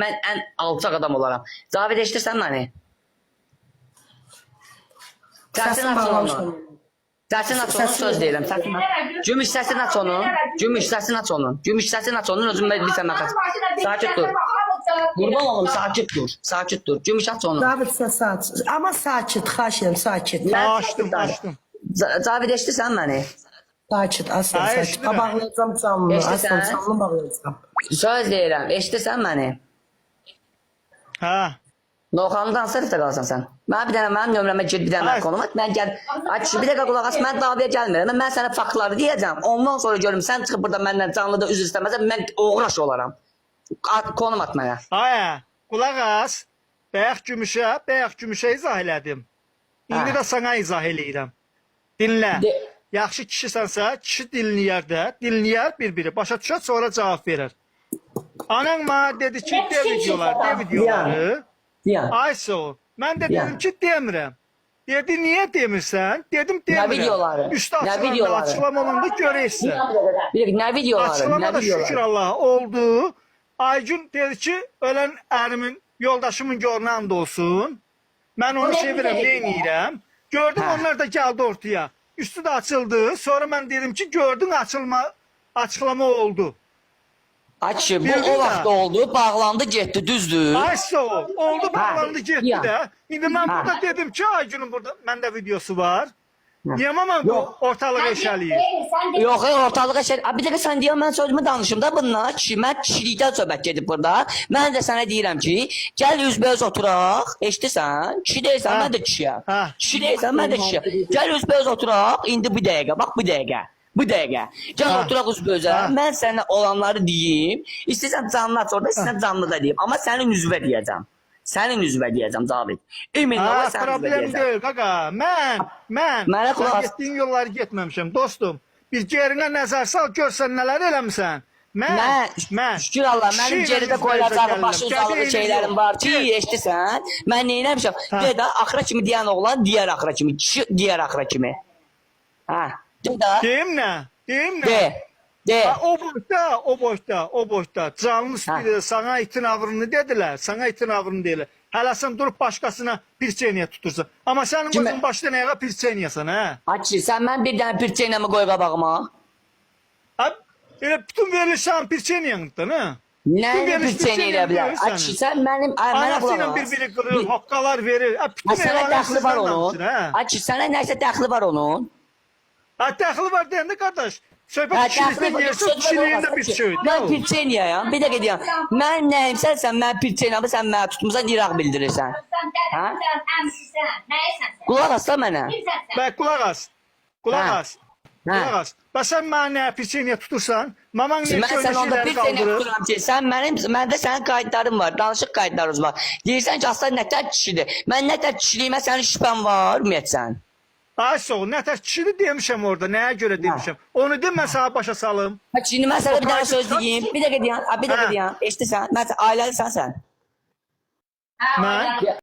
Mən ən alçaq adam olaram. Cavid eşidirsən məni? Səsini aç onu. Səsini aç onu, söz deyirəm. Gümüş səsini aç onu. Gümüş səsini aç onu. Gümüş səsini aç onu, özüm bilsəm məqəs. Sakit dur. Qurban olum, sakit dur. Sakit dur. Gümüş aç onu. David səsi aç. Ama sakit, xahiş edirəm, sakit. Açtım. Cavid eşidirsən məni? Sakit, aslan, Hayır, sakit. eşidirəm. Bağlayacağım canlı, Eşidirsən? aslan, canlı bağlayacağım. Söz deyirəm, eşidirsən məni? Ha. Noxandan sırf da qalsan sən. Mən bir dənə mənim nömrəmə gir, bir dənə Hayır. konum at. Mən gəl. Aç, bir dəqiqə qulaq as. Mən davaya gəlmirəm. Mən sənə faktları deyəcəm. Ondan sonra görüm sən çıxıb burada məndən canlıda üzr istəməsən, mən uğraş olaram. Konum at mənə. Aya, qulaq as. Bayaq gümüşə izah elədim. İndi də sana izah eləyirəm. Dinlə. Yaxşı kişisənsə, kişi dinləyər bir-biri. Başa düşər, sonra cavab verir. Anan mənə dedi ki, de videoları. Deyən. Ayso, mən də dedim ki, demirəm. Dedi, niyə demirsən? Dedim, demirəm. Nə videoları? Üstə Nə videoları? açıqlama olanda görəysən. Bir dəqiqə, nə videoları? Açıqlama Nə da şükür videoları? Allaha oldu. Aygün dedi ki, ölən ərimin, yoldaşımın görünən olsun. Mən onu sevirəm, neyniyirəm. Gördüm, onlar da gəldi ortaya. Üstü də açıldı. Sonra mən dedim ki, gördün açıqlama oldu. Aç, bu o vaxt oldu, bağlandı, getdi, düzdür. Ayso, oldu, bağlandı, getdi ya. də. İndi mən burada dedim ki, Aygünün burada, məndə videosu var. Niyə mən bu ortalığı eşəliyim? Yox, ortalığa şey. Bir dəqiqə sən deyəm, mən sözümü danışım da bundan. Mən kişilikdən söhbət gedib burada. Mən də sənə deyirəm ki, gəl üzbəüz oturaq. Eşidirsən? Kişi deyirsən, mən də kişiyəm. Kişi deyirsən, mən də kişiyəm. Gəl üzbəüz oturaq. İndi bu dəqiqə, bax bu dəqiqə. Bu dəqiqə. Gəl oturaq üzbəüzə. Mən sənə olanları deyim. İstəsən canlı aç orada, istəsən canlı da deyim. Amma sənin üzvə deyəcəm. Sənin üzvə deyəcəm, Cavid. Emin ol, sənin üzvə Problem deyəcəm. deyil, qaqa. Mənə qulaq as. getdiyin yolları getməmişəm, dostum. Bir gerinə nəzər sal, görsən nələr eləmişsən. Mən şükür Allah, mənim geridə qoyulacaq başı uzalığı şeylərim var ki, eşidirsən? Mən neynəmişəm? De də, axıra kimi deyən oğlan, digər axıra kimi, kişi digər axıra kimi. Hə, de də. Deyim nə? De. O boşda. Canlı stüdyoda sana itin avrını dedilər, sana itin avrını deyirlər. Hələ sən durub başqasına pirçeniyə tutursan. Amma sənin gözün başda nəyə pirçeniyasan, hə? Açı, sən mən bir dənə pirçeynəmi qoy qabağıma. Elə bütün verilirsən pirçeniyandan, hə? Nəyini pirçeynə elə bilər? Açı, sən mənə Anası qulaq ilə as. bir-biri qırır, hoqqalar verir. Sənə dəxli var onun. Açı, sənə nəsə dəxli var onun. Dəxli var deyəndə, qardaş. Söhbət kişilikdə deyirsən, kişiliyində bir şeydir. Mən pirçeniyayam, bir dəqiqə deyəm. Mən nəyimsən, sən mən pirçeniyamı, sən mənə tutmusan, İraq bildirirsən. Hə? Nəyəsən? Qulaq as da mənə. Bək, qulaq as. Qulaq as. Və sən mənə nəyə pirçeniyə tutursan, maman Mən neçə sən öyle onda şeyləri pirçeniyə qaldırır. tuturam ki, sən məndə sənin qayıtlarım var, danışıq qayıtlarımız var. Deyirsən ki, aslan nətər kişidir. Mən nətər kişiliyimə sənin şübhən var, ümumiyyətsən. Ay soğuk, nətər kişidir demişəm orada, nəyə görə demişəm. Onu deyim, mən sana başa salım. Şimdi mən sənə bir dənə söz deyim. Bir dəqiqə deyəm, bir dəqiqə deyəm. Eşidirsən, mən ailəlisən sən. Mən?